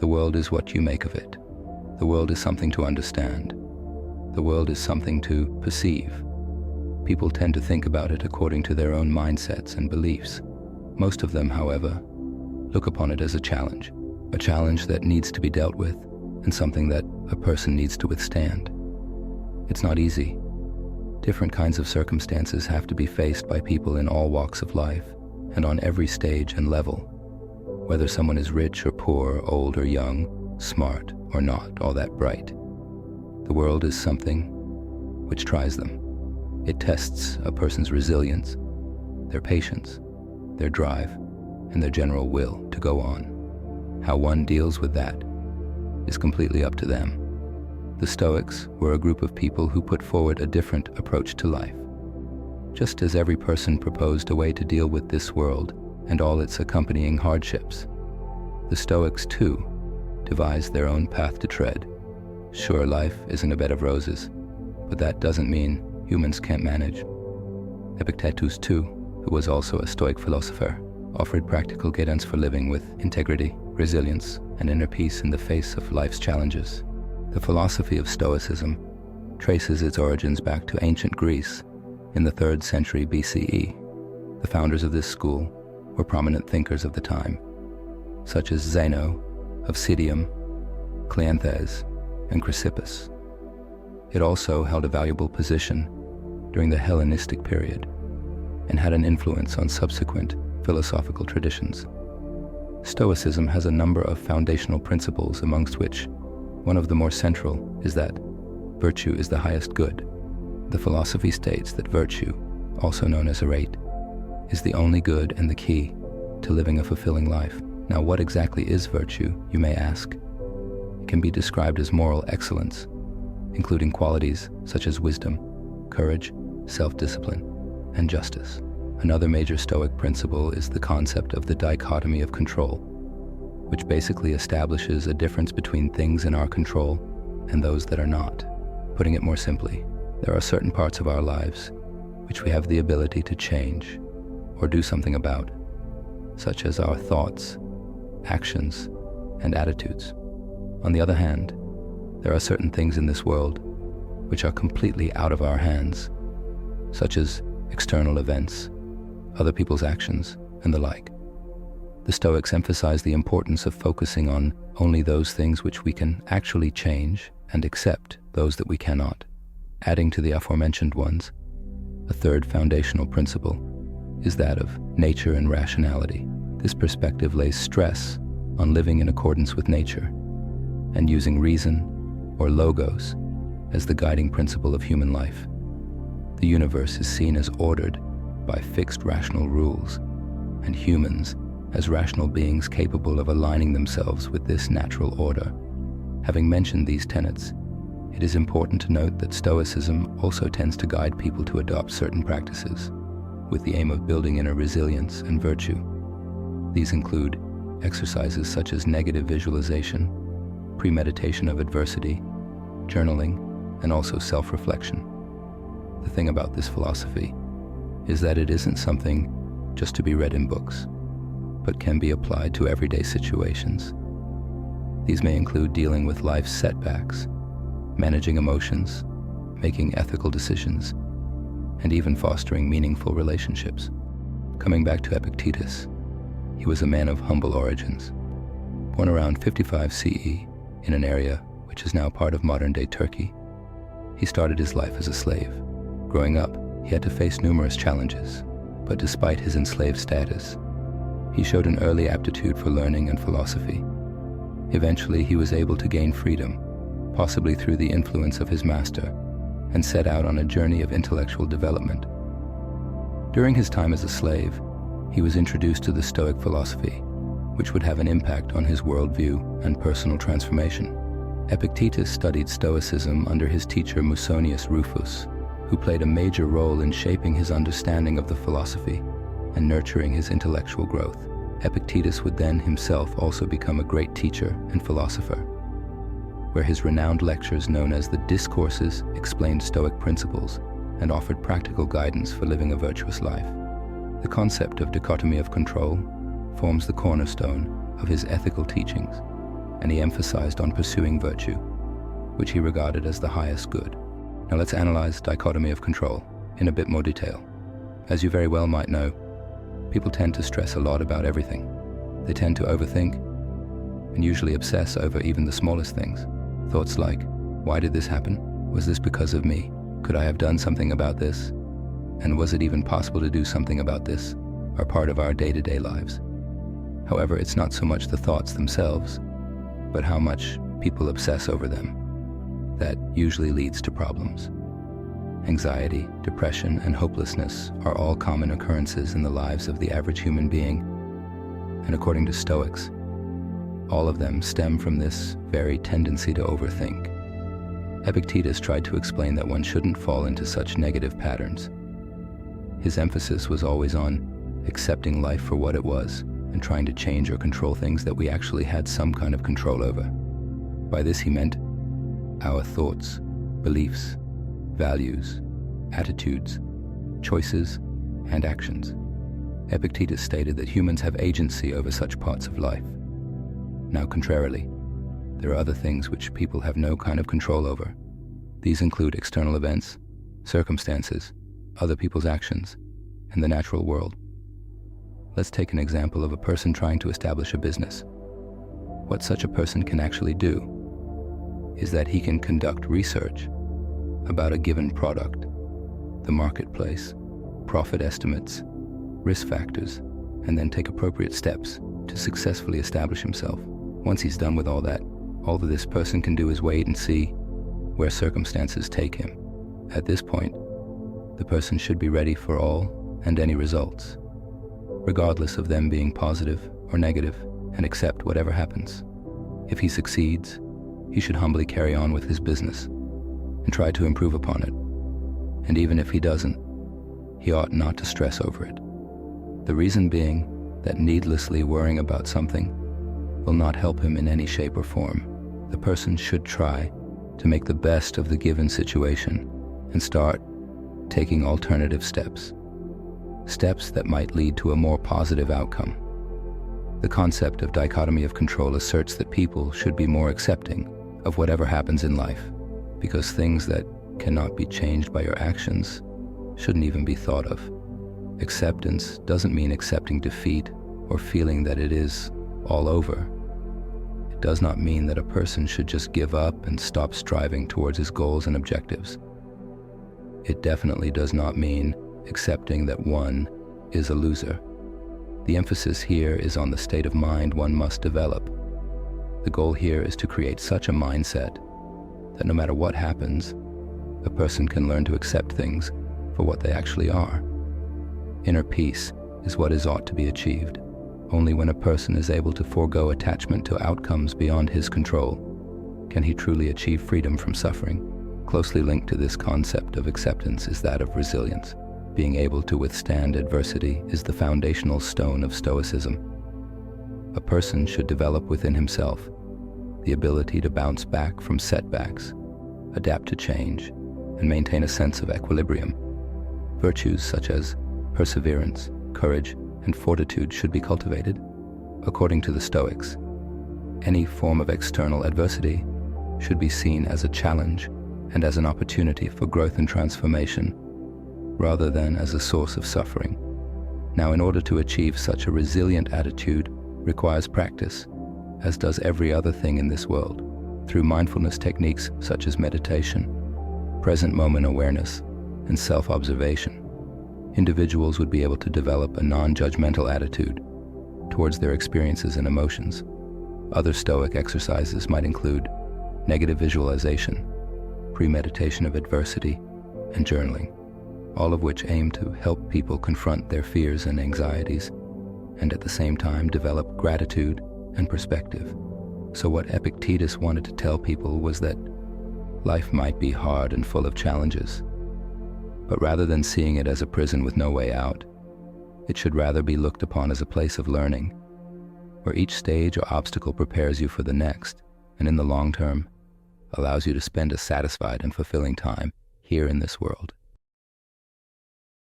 The world is what you make of it. The world is something to understand. The world is something to perceive. People tend to think about it according to their own mindsets and beliefs. Most of them, however, look upon it as a challenge that needs to be dealt with, and something that a person needs to withstand. It's not easy. Different kinds of circumstances have to be faced by people in all walks of life, and on every stage and level. Whether someone is rich or poor, old or young, smart or not all that bright. The world is something which tries them. It tests a person's resilience, their patience, their drive, and their general will to go on. How one deals with that is completely up to them. The Stoics were a group of people who put forward a different approach to life. Just as every person proposed a way to deal with this world and all its accompanying hardships, the Stoics, too, devised their own path to tread. Sure, life isn't a bed of roses, but that doesn't mean humans can't manage. Epictetus, too, who was also a Stoic philosopher, offered practical guidance for living with integrity, resilience, and inner peace in the face of life's challenges. The philosophy of Stoicism traces its origins back to ancient Greece in the 3rd century BCE. The founders of this school were prominent thinkers of the time, such as Zeno of Citium, Cleanthes, and Chrysippus. It also held a valuable position during the Hellenistic period and had an influence on subsequent philosophical traditions. Stoicism has a number of foundational principles, amongst which one of the more central is that virtue is the highest good. The philosophy states that virtue, also known as liberate, is the only good and the key to living a fulfilling life. Now, what exactly is virtue, you may ask? It can be described as moral excellence, including qualities such as wisdom, courage, self-discipline, and justice. Another major Stoic principle is the concept of the dichotomy of control, which basically establishes a difference between things in our control and those that are not. Putting it more simply, there are certain parts of our lives which we have the ability to change or do something about, such as our thoughts, actions, and attitudes. On the other hand, there are certain things in this world which are completely out of our hands, such as external events, other people's actions, and the like. The Stoics emphasize the importance of focusing on only those things which we can actually change and accept those that we cannot. Adding to the aforementioned ones, a third foundational principle is that of nature and rationality. This perspective lays stress on living in accordance with nature and using reason, or logos, as the guiding principle of human life. The universe is seen as ordered by fixed rational rules, and humans as rational beings capable of aligning themselves with this natural order. Having mentioned these tenets, it is important to note that Stoicism also tends to guide people to adopt certain practices with the aim of building inner resilience and virtue. These include exercises such as negative visualization, premeditation of adversity, journaling, and also self-reflection. The thing about this philosophy is that it isn't something just to be read in books, but can be applied to everyday situations. These may include dealing with life's setbacks, managing emotions, making ethical decisions, and even fostering meaningful relationships. Coming back to Epictetus, he was a man of humble origins. Born around 55 CE in an area which is now part of modern-day Turkey, he started his life as a slave. Growing up, he had to face numerous challenges, but despite his enslaved status, he showed an early aptitude for learning and philosophy. Eventually, he was able to gain freedom, possibly through the influence of his master, and set out on a journey of intellectual development. During his time as a slave, he was introduced to the Stoic philosophy, which would have an impact on his worldview and personal transformation. Epictetus studied Stoicism under his teacher Musonius Rufus, who played a major role in shaping his understanding of the philosophy and nurturing his intellectual growth. Epictetus would then himself also become a great teacher and philosopher, where his renowned lectures known as the Discourses explained Stoic principles and offered practical guidance for living a virtuous life. The concept of dichotomy of control forms the cornerstone of his ethical teachings, and he emphasized on pursuing virtue, which he regarded as the highest good. Now let's analyze Dichotomy of Control in a bit more detail. As you very well might know, people tend to stress a lot about everything. They tend to overthink and usually obsess over even the smallest things. Thoughts like, why did this happen? Was this because of me? Could I have done something about this? And was it even possible to do something about this? Are part of our day-to-day lives. However, it's not so much the thoughts themselves, but how much people obsess over them that usually leads to problems. Anxiety, depression, and hopelessness are all common occurrences in the lives of the average human being, and according to Stoics, all of them stem from this very tendency to overthink. Epictetus tried to explain that one shouldn't fall into such negative patterns. His emphasis was always on accepting life for what it was and trying to change or control things that we actually had some kind of control over. By this he meant our thoughts, beliefs, values, attitudes, choices, and actions. Epictetus stated that humans have agency over such parts of life. Now, contrarily, there are other things which people have no kind of control over. These include external events, circumstances, other people's actions, and the natural world. Let's take an example of a person trying to establish a business. What such a person can actually do is that he can conduct research about a given product, the marketplace, profit estimates, risk factors, and then take appropriate steps to successfully establish himself. Once he's done with all that this person can do is wait and see where circumstances take him. At this point, the person should be ready for all and any results, regardless of them being positive or negative, and accept whatever happens. If he succeeds, he should humbly carry on with his business and try to improve upon it. And even if he doesn't, he ought not to stress over it. The reason being that needlessly worrying about something will not help him in any shape or form. The person should try to make the best of the given situation and start taking alternative steps that might lead to a more positive outcome. The concept of dichotomy of control asserts that people should be more accepting of whatever happens in life, because things that cannot be changed by your actions shouldn't even be thought of. Acceptance doesn't mean accepting defeat or feeling that it is all over. It does not mean that a person should just give up and stop striving towards his goals and objectives. It definitely does not mean accepting that one is a loser. The emphasis here is on the state of mind one must develop. The goal here is to create such a mindset that no matter what happens, a person can learn to accept things for what they actually are. Inner peace is what is ought to be achieved. Only when a person is able to forego attachment to outcomes beyond his control can he truly achieve freedom from suffering. Closely linked to this concept of acceptance is that of resilience. Being able to withstand adversity is the foundational stone of Stoicism. A person should develop within himself the ability to bounce back from setbacks, adapt to change, and maintain a sense of equilibrium. Virtues such as perseverance, courage, and fortitude should be cultivated. According to the Stoics, any form of external adversity should be seen as a challenge and as an opportunity for growth and transformation, rather than as a source of suffering. Now, in order to achieve such a resilient attitude requires practice, as does every other thing in this world. Through mindfulness techniques such as meditation, present moment awareness, and self-observation, individuals would be able to develop a non-judgmental attitude towards their experiences and emotions. Other Stoic exercises might include negative visualization, premeditation of adversity, and journaling, all of which aim to help people confront their fears and anxieties, and at the same time develop gratitude and perspective. So what Epictetus wanted to tell people was that life might be hard and full of challenges, but rather than seeing it as a prison with no way out, it should rather be looked upon as a place of learning, where each stage or obstacle prepares you for the next, and in the long term, allows you to spend a satisfied and fulfilling time here in this world.